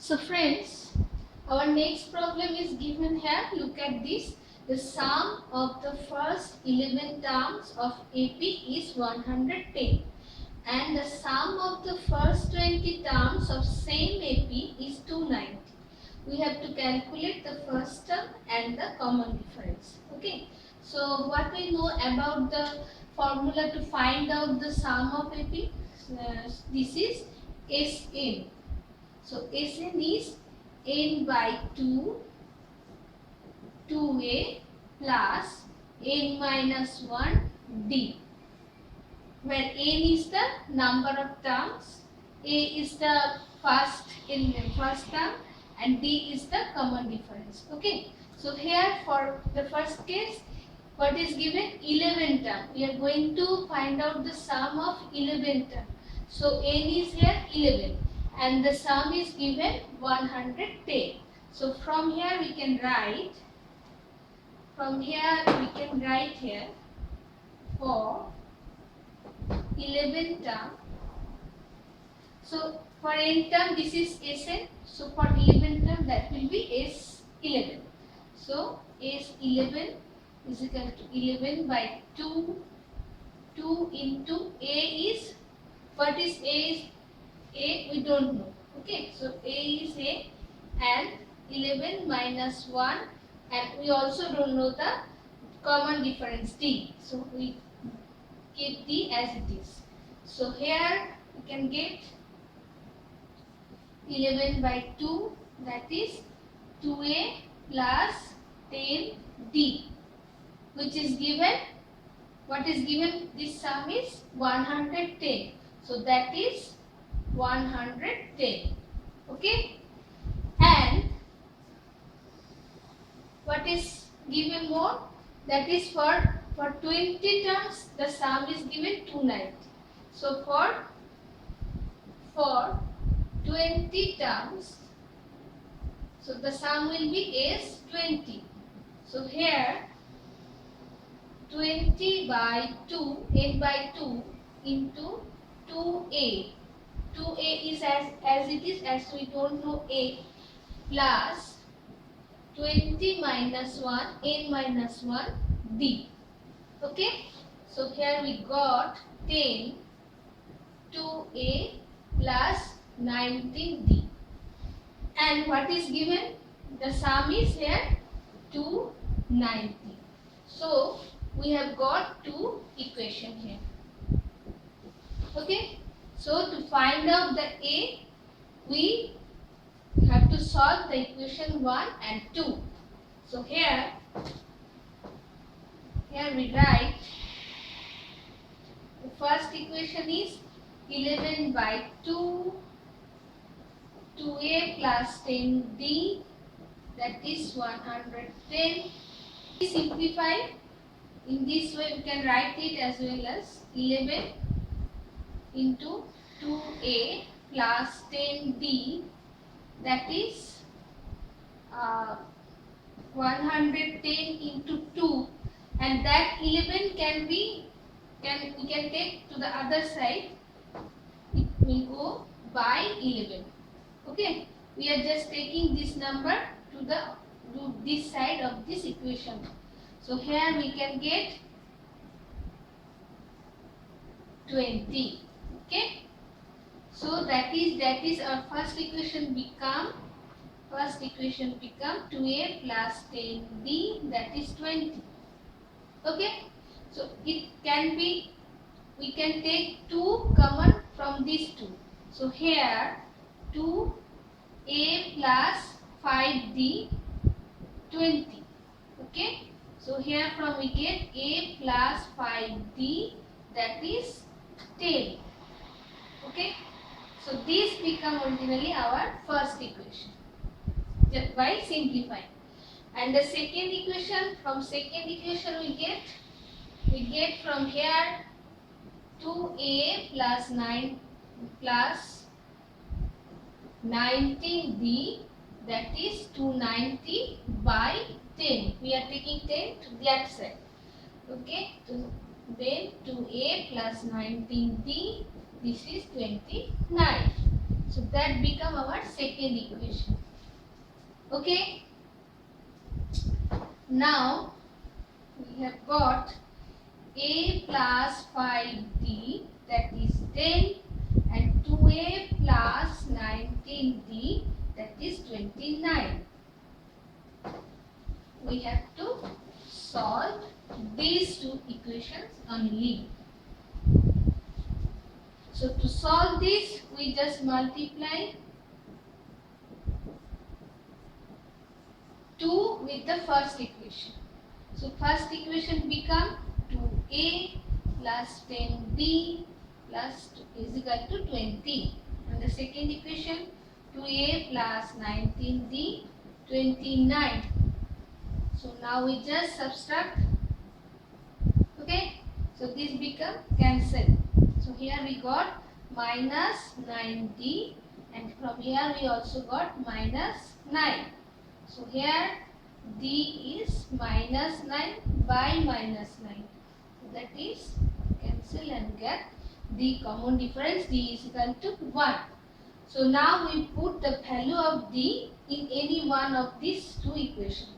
So friends, our next problem is given here. Look at this. The sum of the first 11 terms of AP is 110 and the sum of the first 20 terms of same AP is 290. We have to calculate the first term and the common difference. Okay. So what we know about the formula to find out the sum of AP? This is Sn. So Sn is n by 2, 2a plus n minus 1 d, where n is the number of terms, a is the first term and d is the common difference. Okay. So here for the first case, what is given? 11 term. We are going to find out the sum of 11 term. So n is here 11 and the sum is given 110. So from here we can write, here for 11 term. So for n term this is Sn. So for 11 term that will be S11. So S11 is equal to 11 by 2. 2 into A is, what is A is? A we don't know. Okay, so A is A and 11 minus 1 and we also don't know the common difference D. So we keep D as it is. So here we can get 11 by 2, that is 2A plus 10D, which is given, what is given? This sum is 110. So that is 110. Okay. And what is given more? That is for 20 terms the sum is given 290. So for 20 terms, so the sum will be S20. So here 20 by 2, n by 2 into 2a. 2a is as it is, as we don't know a, plus 20 minus 1, n minus 1 d. Okay. So here we got 10 2a plus 19d. And what is given? The sum is here 290. So we have got two equation here. Okay. So to find out the A, we have to solve the equation 1 and 2. So here we write the first equation is 11 by 2, 2a plus 10d, that is 110. Simplify. In this way we can write it as well as 11 into 2a plus 10d, that is 110 into 2, and that 11 we can take to the other side. It will go by 11. Okay, we are just taking this number to this side of this equation. So here we can get 20. Okay, so that is our first equation become 2a plus 10d, that is 20. Okay, so it can be, we can take 2 common from these two. So here 2a plus 5d, 20. Okay, so here from we get a plus 5d, that is 10. Okay, so this become originally our first equation just by simplifying. And the second equation, from second equation we get from here 2a plus 9 plus 19d, that is 290 by 10. We are taking 10 to that side. Okay, so then 2a plus 19d, this is 29. So that become our second equation. Okay. Now we have got a plus 5d, that is 10, and 2a plus 19d, that is 29. We have to solve these two equations only. So to solve this, we just multiply 2 with the first equation. So first equation become 2a plus 10b plus 2 is equal to 20. And the second equation 2a plus 19d, 29. So now we just subtract. Okay. So this become cancel. So here we got minus 9d, and from here we also got minus 9. So here d is minus 9 by minus 9. So that is cancel and get the common difference, d is equal to 1. So now we put the value of d in any one of these two equations.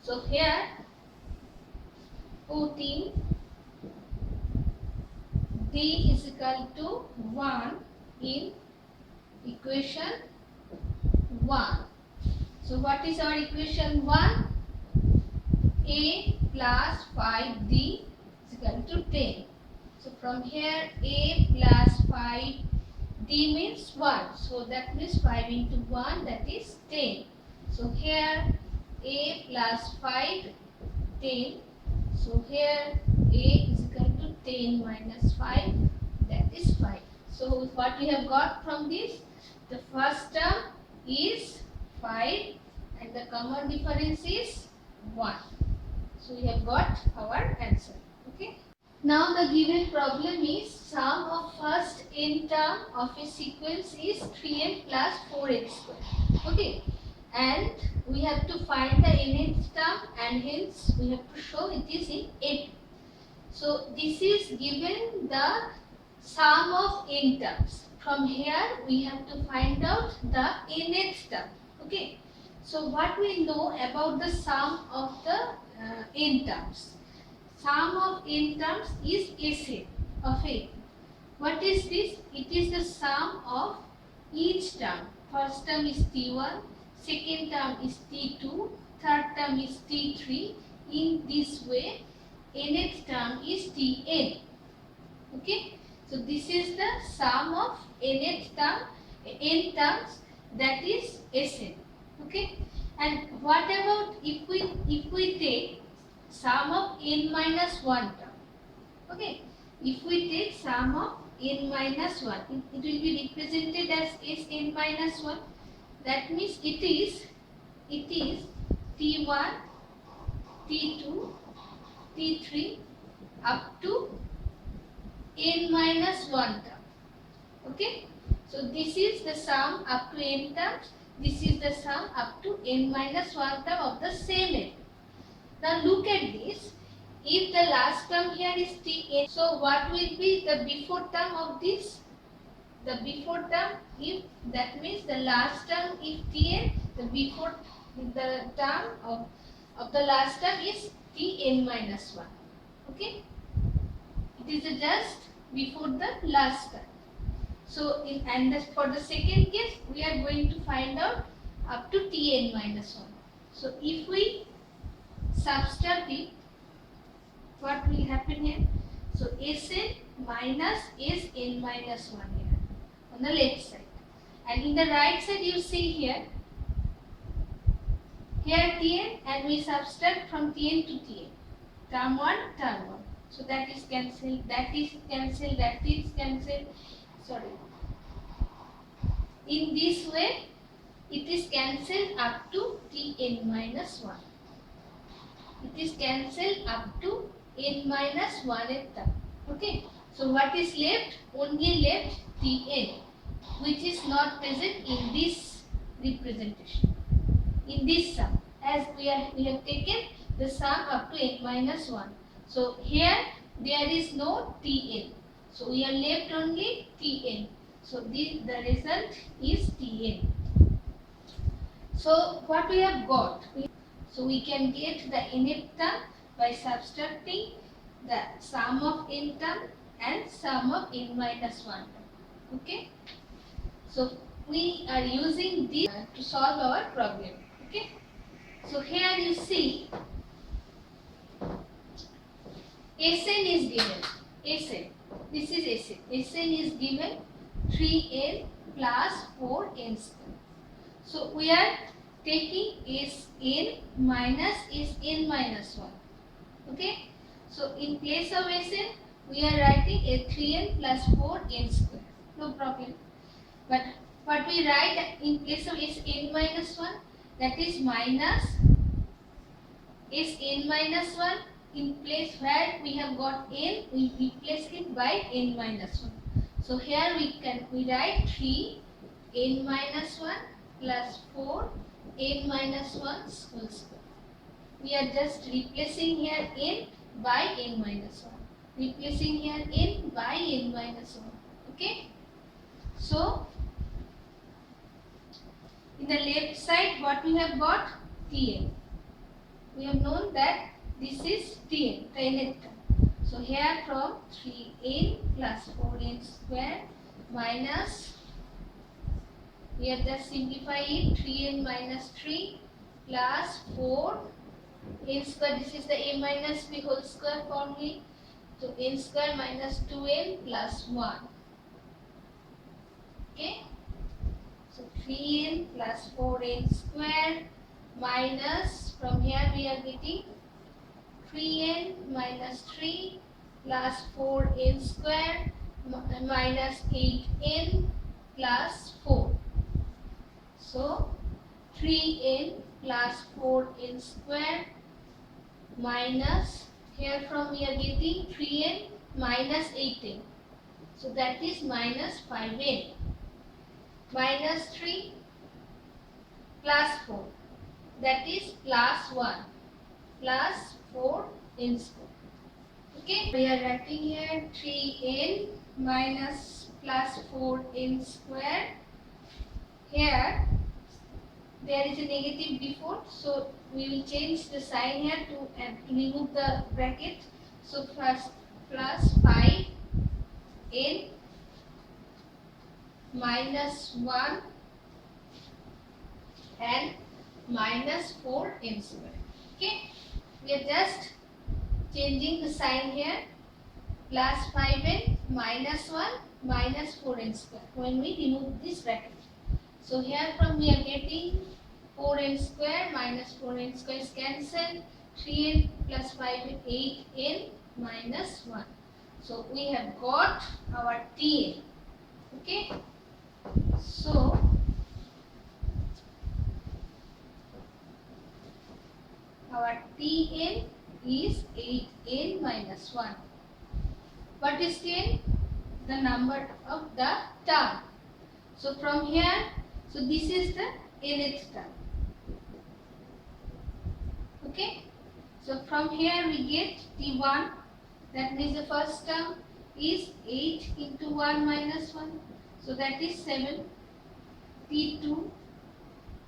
So here putting d is equal to 1 in equation 1. So what is our equation 1? A plus 5d is equal to 10. So from here a plus 5d means 1. So that means 5 into 1, that is 10. So here a plus 5, 10. So here a is equal to 10 minus 5, that is 5. So what we have got from this? The first term is 5 and the common difference is 1. So we have got our answer. Okay. Now the given problem is sum of first n term of a sequence is 3n plus 4n square. Okay. And we have to find the nth term, and hence we have to show it is in n. So this is given the sum of n terms. From here we have to find out the nth term. Okay. So what we know about the sum of the n terms? Sum of n terms is SN of a. What is this? It is the sum of each term. First term is T1, second term is T2, third term is T3. In this way, nth term is Tn. Okay. So this is the sum of nth term, n terms, that is Sn. Okay. And what about if we take sum of n minus 1 term? Okay. If we take sum of n minus 1, it will be represented as Sn minus 1. That means it is T1, T2, T3 up to n minus 1 term. Okay. So this is the sum up to n terms. This is the sum up to n minus 1 term of the same n. Now look at this. If the last term here is Tn, so what will be the before term of this? The before term, if that means the last term is Tn, the before the term of the last term is Tn minus 1. Okay. It is just before the last term. So for the second case, we are going to find out up to Tn minus 1. So if we subtract it, what will happen here? So Sn minus Sn minus 1 here on the left side, and in the right side you see here Tn, and we subtract from Tn to Tn, term 1, term 1. So that is cancelled, that is cancelled, that is cancelled. Sorry. In this way, it is cancelled up to Tn minus 1. It is cancelled up to n minus 1th term. Okay. So what is left? Only left Tn, which is not present in this representation, in this sum, as we have taken the sum up to n minus 1. So here there is no Tn. So we are left only Tn. So the result is Tn. So what we have got? So we can get the nth term by subtracting the sum of n term and sum of n minus 1 term. Okay. So we are using this to solve our problem. Okay. So here you see Sn is given. Sn. This is Sn. Sn is given 3n plus 4n square. So we are taking Sn minus Sn minus 1. Okay. So in place of Sn, we are writing a 3n plus 4n square. No problem. But what we write in place of Sn minus 1, that is minus Sn minus 1. In place where we have got n, we replace it by n minus 1. So here we write 3 n minus 1 plus 4 n minus 1 whole square. We are just replacing here n by n minus 1. Replacing here n by n minus 1. Okay. So in the left side, what we have got? Tn. We have known that this is Tn, the nth term. So here from 3n plus 4n square minus, we have just simplified it, 3n minus 3 plus 4n square. This is the a minus b whole square formula. So n square minus 2n plus 1. Okay. So 3n plus 4n square minus, from here we are getting 3n minus 3 plus 4n square minus 8n plus 4. So 3n plus 4n square minus, here from we are getting 3n minus 8n. So that is minus 5n. Minus 3 plus 4, that is plus 1 plus 4n square. Okay, we are writing here 3n minus plus 4n square. Here there is a negative before, so we will change the sign here to remove the bracket. So first plus 5n minus 1 and minus 4n square. Okay, we are just changing the sign here, plus 5n minus 1 minus 4n square when we remove this bracket. So here from we are getting 4n square minus 4n square is cancelled, 3n plus 5n 8n minus 1. So we have got our Tn. Okay. So our Tn is 8n minus 1. What is Tn? The number of the term. So from here, so this is the nth term. Okay. So from here we get T1. That means the first term is 8 into 1 minus 1. So that is 7. T2,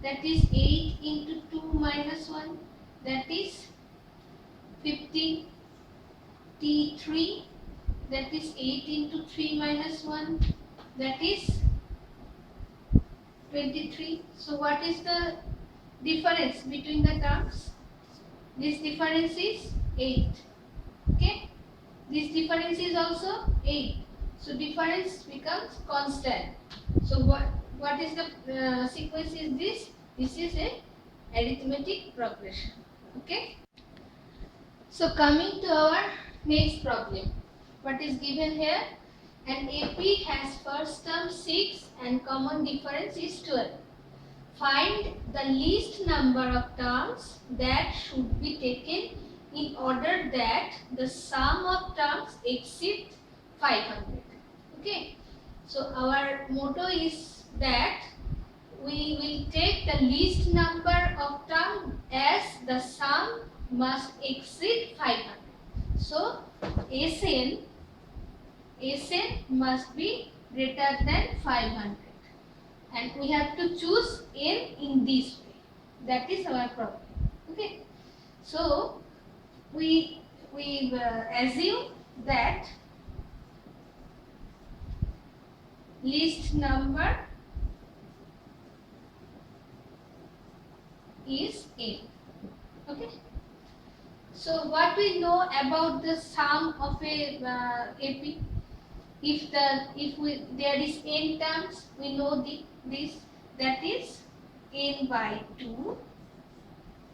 that is 8 into 2 minus 1. That is 15. T3, that is 8 into 3 minus 1. That is 23. So what is the difference between the terms? This difference is 8. Okay. This difference is also 8. So difference becomes constant. So what is the sequence is this? This is a arithmetic progression. Okay. So coming to our next problem. What is given here? An AP has first term 6 and common difference is 12. Find the least number of terms that should be taken in order that the sum of terms exceed 500. Okay. So our motto is that we will take the least number of terms as the sum must exceed 500. So Sn must be greater than 500, and we have to choose n in this way. That is our problem. Okay, so we assume that least number is n. Okay, so what we know about the sum of a AP? If there is n terms, we know this, that is n by 2,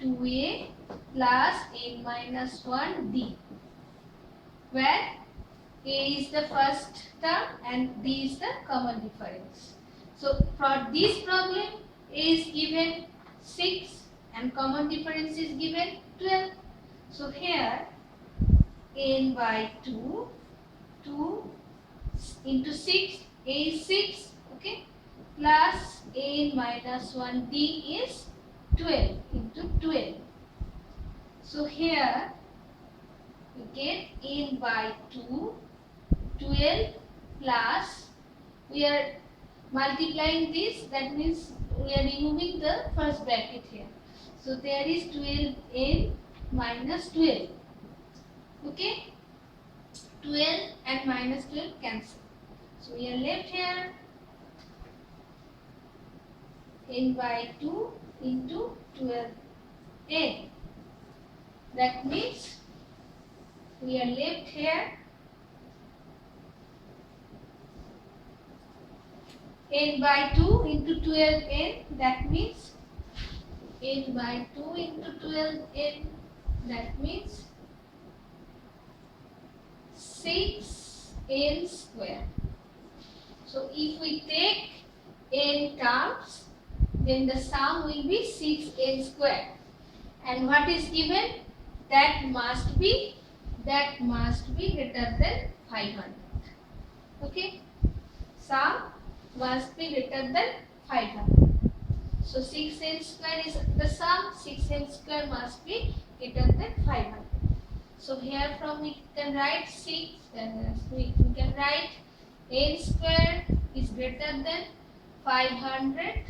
2a plus n minus 1 d, where a is the first term and d is the common difference. So for this problem, a is given 6 and common difference is given 12. So here n by 2, 2 into 6, a is 6, okay, plus n minus 1 d is 12 into 12. So here we get n by 2, 12 plus, we are multiplying this, that means we are removing the first bracket here. So there is 12n minus 12. Okay, 12 and minus 12 cancel. So we are left here n by 2 into 12n. That means we are left here n by 2 into 12n. That means n by 2 into 12n. That means 6n square. So if we take n terms, then the sum will be 6n square. And what is given? That must be greater than 500. Okay, sum must be greater than 500. So 6n square is the sum. 6n square must be greater than 500. So here from we can write 6. We can write n square is greater than 500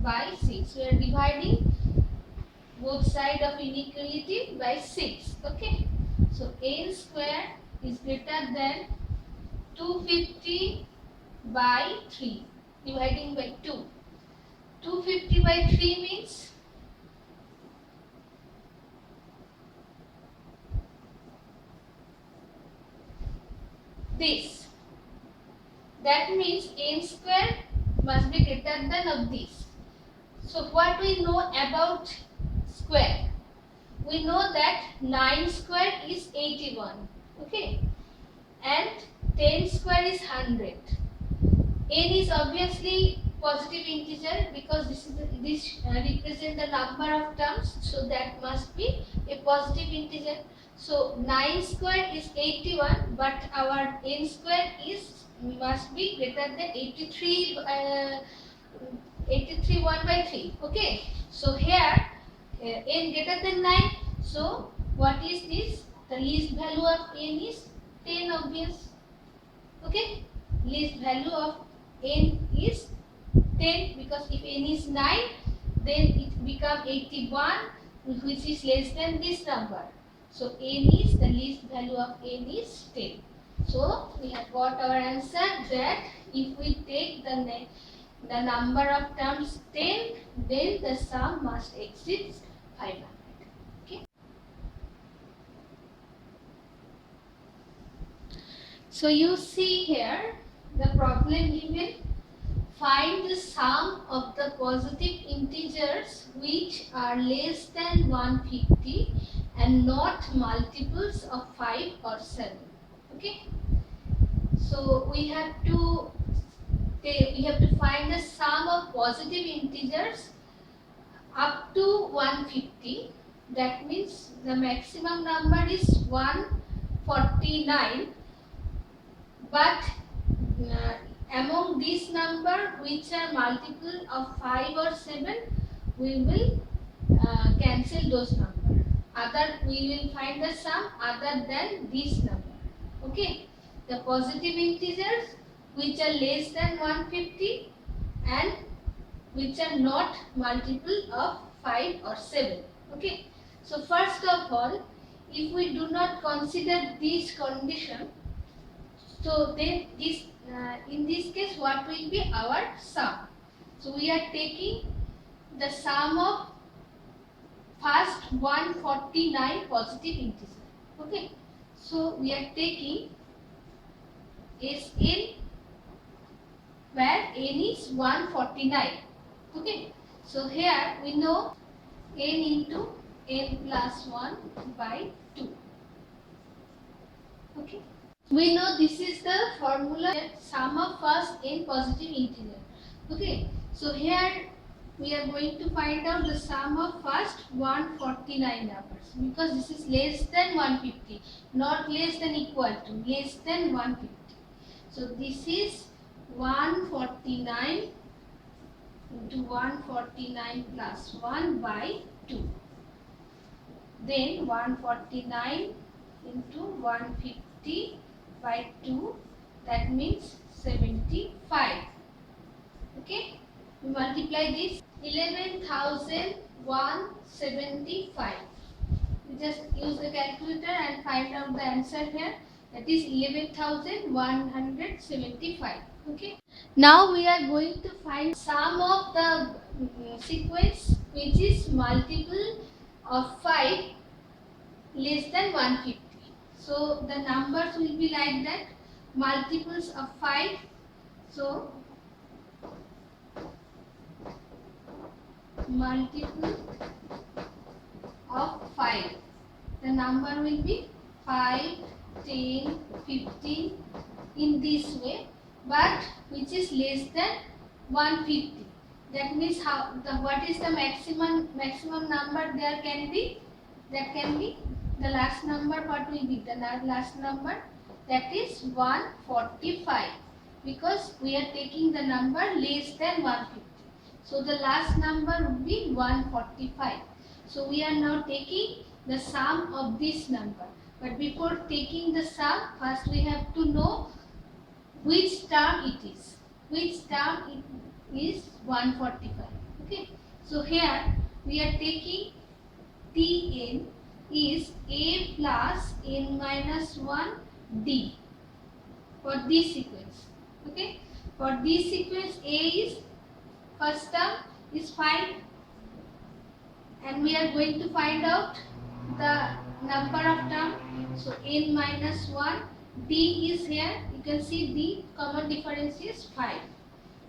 by 6. We are dividing both sides of inequality by 6. Okay, so n square is greater than 250 by 3, dividing by 2. 250 by 3 means this. That means n square must be greater than of this. So what we know about square? We know that 9 square is 81. Okay, and 10 square is 100. N is obviously positive integer because this represent the number of terms, so that must be a positive integer. So 9 square is 81, but our n square must be greater than 83 1 by 3. Okay, so here n greater than 9. So what is this? The least value of n is 10, obvious. Okay, least value of n is 10, because if n is 9, then it becomes 81, which is less than this number. So n is, the least value of n is 10. So we have got our answer that if we take the number of terms 10, then the sum must exceed 500. Okay. So you see here the problem given. Find the sum of the positive integers which are less than 150 and not multiples of 5 or 7. Okay. So we have to find the sum of positive integers up to 150. That means the maximum number is 149, but among this number which are multiple of 5 or 7, we will cancel those numbers. We will find the sum other than this number. Okay, the positive integers which are less than 150 and which are not multiple of 5 or 7. Okay. So first of all, if we do not consider this condition, so then this in this case what will be our sum? So we are taking the sum of first 149 positive integer. Okay. So we are taking Sn where n is 149. Okay. So here we know n into n plus 1 by 2. Okay. We know this is the formula sum of first n positive integer. Okay. So here we are going to find out the sum of first 149 numbers because this is less than 150, not less than equal to, less than 150. So this is 149 into 149 plus 1 by 2. Then 149 into 150 by 2, that means 75. Okay, we multiply this 11,175. We just use the calculator and find out the answer here. That is 11,175. Okay. Now we are going to find sum of the sequence which is multiple of 5 less than 150. So the numbers will be like that, multiples of 5. So multiple of 5. The number will be 5, 10, 15 in this way, but which is less than 150. That means what is the maximum number there can be? That can be the last number. What will be the last number? That is 145, because we are taking the number less than 150. So the last number would be 145. So we are now taking the sum of this number. But before taking the sum, first we have to know which term it is. Which term it is 145. Okay. So here we are taking Tn is a plus n minus 1 d for this sequence. Okay. For this sequence, a is first term is 5, and we are going to find out the number of term. So n minus 1, d is here. You can see the common difference is 5,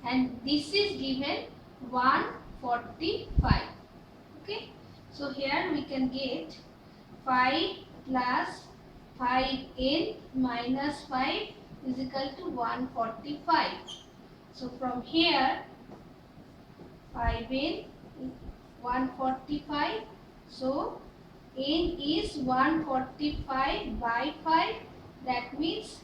and this is given 145. Okay. So here we can get 5 plus 5n minus 5 is equal to 145. So from here 5n 145. So n is 145 by 5. That means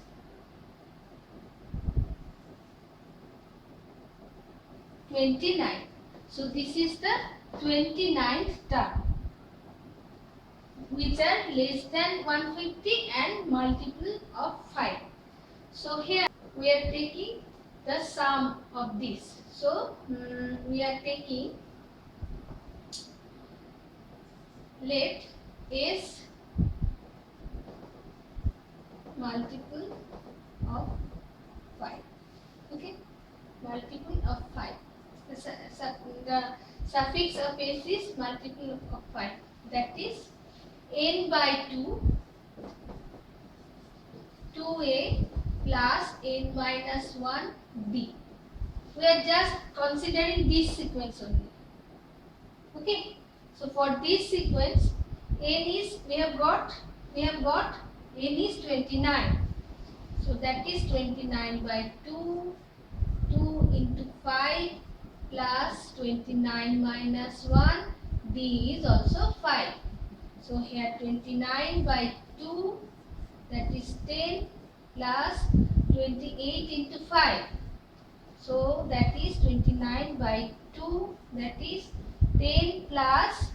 29. So this is the 29th term, which are less than 150 and multiple of 5. So here we are taking the sum of this. So we are taking, let S multiple of 5. Okay, multiple of 5. The suffix of S is multiple of 5. That is n by 2, 2a plus n minus 1 d. We are just considering this sequence only. Okay. So for this sequence, n is we have got n is 29. So that is 29 by 2, 2 into 5 plus 29 minus 1, d is also 5. So here 29 by 2, that is 10 plus 28 into 5. So that is 29 by 2, that is 10 plus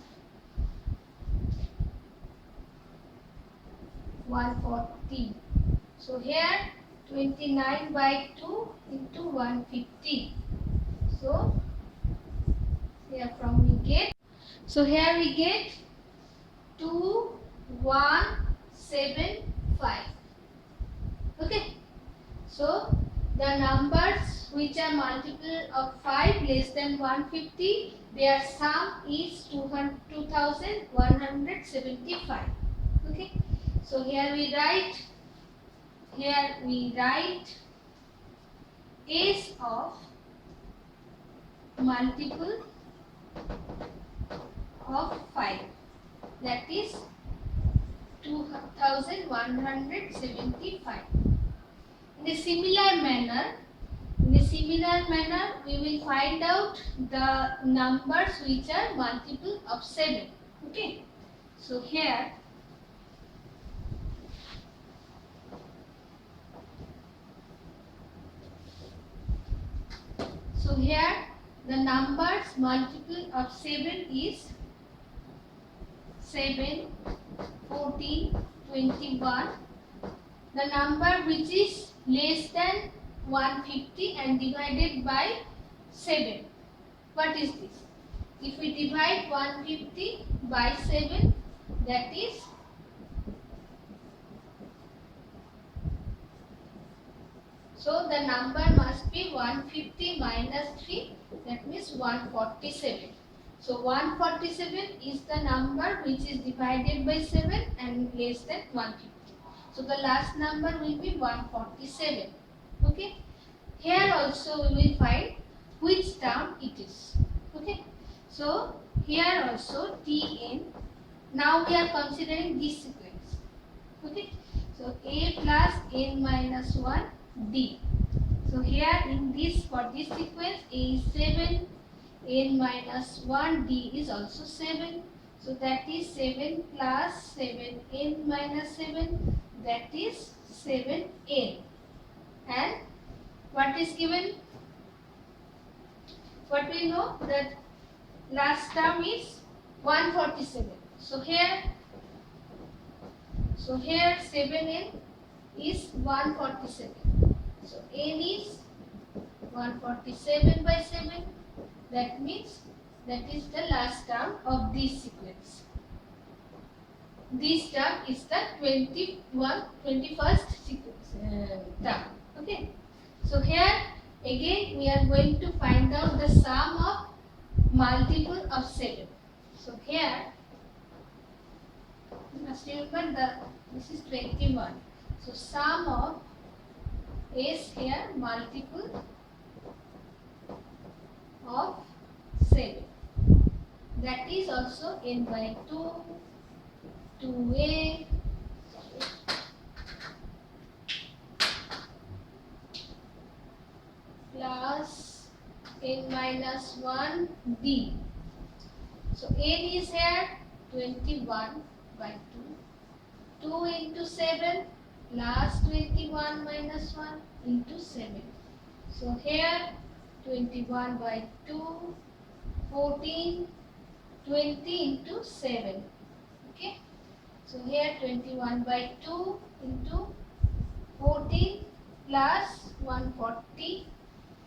140. So here 29 by 2 into 150. So here from we get, so here we get 2175. Okay. So the numbers which are multiple of 5 less than 150, their sum is 2175. Okay. So here we write S of multiple of 5, that is 2175. In a similar manner, we will find out the numbers which are multiple of 7. Okay. So here the numbers multiple of 7 is 7, 14, 21. The number which is less than 150 and divided by 7. What is this? If we divide 150 by 7, that is so the number must be 150 minus 3, that means 147. So 147 is the number which is divided by 7 and less than 150. So the last number will be 147. Okay. Here also we will find which term it is. Okay. So here also Tn. Now we are considering this sequence. Okay. So a plus n minus 1 d. So here in this, for this sequence, a is 7, n minus 1 d is also 7. So that is 7 plus 7 n minus 7, that is 7n. And what is given? What we know, that last term is 147. So here 7n is 147. So n is 147 by 7. That means that is the last term of this sequence. This term is the 21st sequence term. Okay. So here again we are going to find out the sum of multiple of 7. So here you must remember this is 21. So sum of S here multiple of 7. That is also n by 2, 2a, plus n minus 1 d. So n is here 21 by 2. 2 into 7 plus 21 minus 1 into 7. So here 21 by 2, 14, 20 into 7. Okay. So here 21 by 2 into 14 plus 140.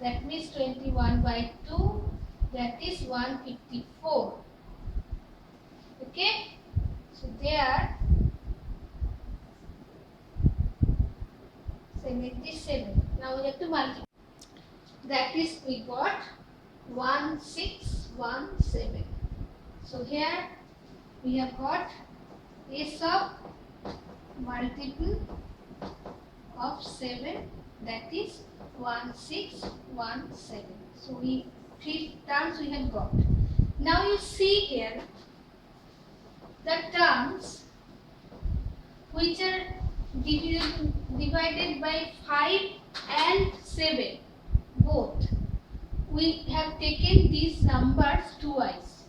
That means 21 by 2, that is 154. Okay. So there 77. Now we have to multiply. That is we got 1617. So here we have got S of multiple of 7, that is 1617. So we 3 terms we have got. Now you see here the terms which are divided by 5 and 7 both. We have taken these numbers twice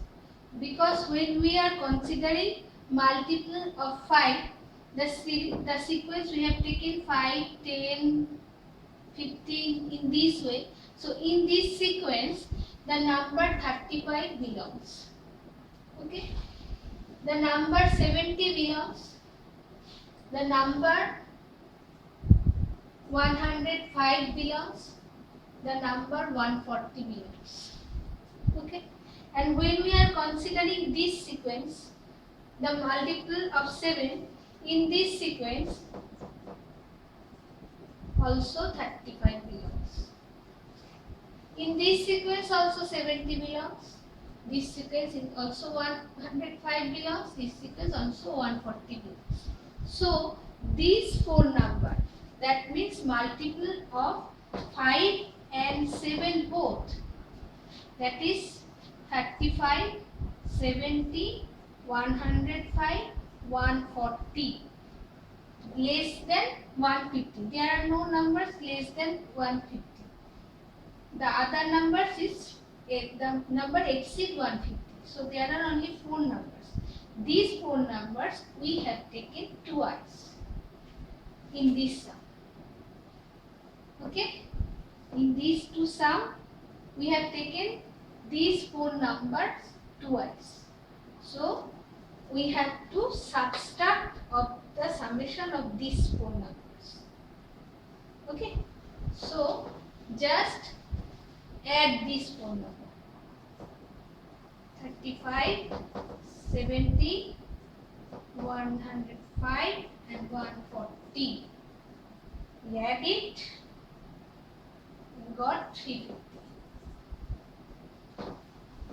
because when we are considering multiple of 5, the sequence we have taken 5, 10, 15 in this way. So in this sequence the number 35 belongs. Okay. The number 70 belongs. The number 105 belongs, the number 140 belongs. Okay, and when we are considering this sequence, the multiple of 7 in this sequence also 35 belongs. In this sequence also 70 belongs. This sequence is also 105 belongs. This sequence also 140 belongs. So these four numbers, that means multiple of 5 and 7 both, that is 35, 70, 105, 140, less than 150. There are no numbers less than 150. The other numbers is the number exceed 150. So there are only four numbers. These four numbers we have taken twice in this sum. Okay? In these two sum, we have taken these four numbers twice. So we have to subtract of the summation of these four numbers. Okay? So just add these four numbers. 35, 70, 105 and 140. We add it, we got 350.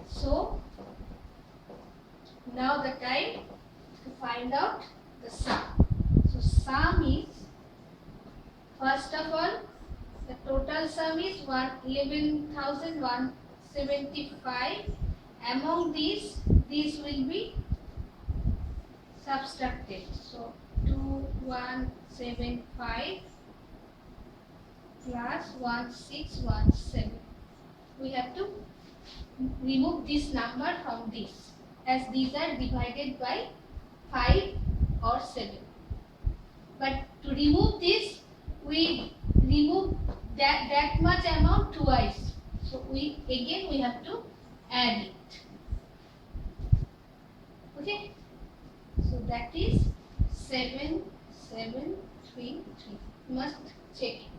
So now the time to find out the sum. So sum is, first of all, the total sum is 11,175. Among these will be subtracted. So 2175 plus 1617. We have to remove this number from this, as these are divided by 5 or 7. But to remove this, we remove that much amount twice. So we have to add it. Okay. So that is 7733. You must check it.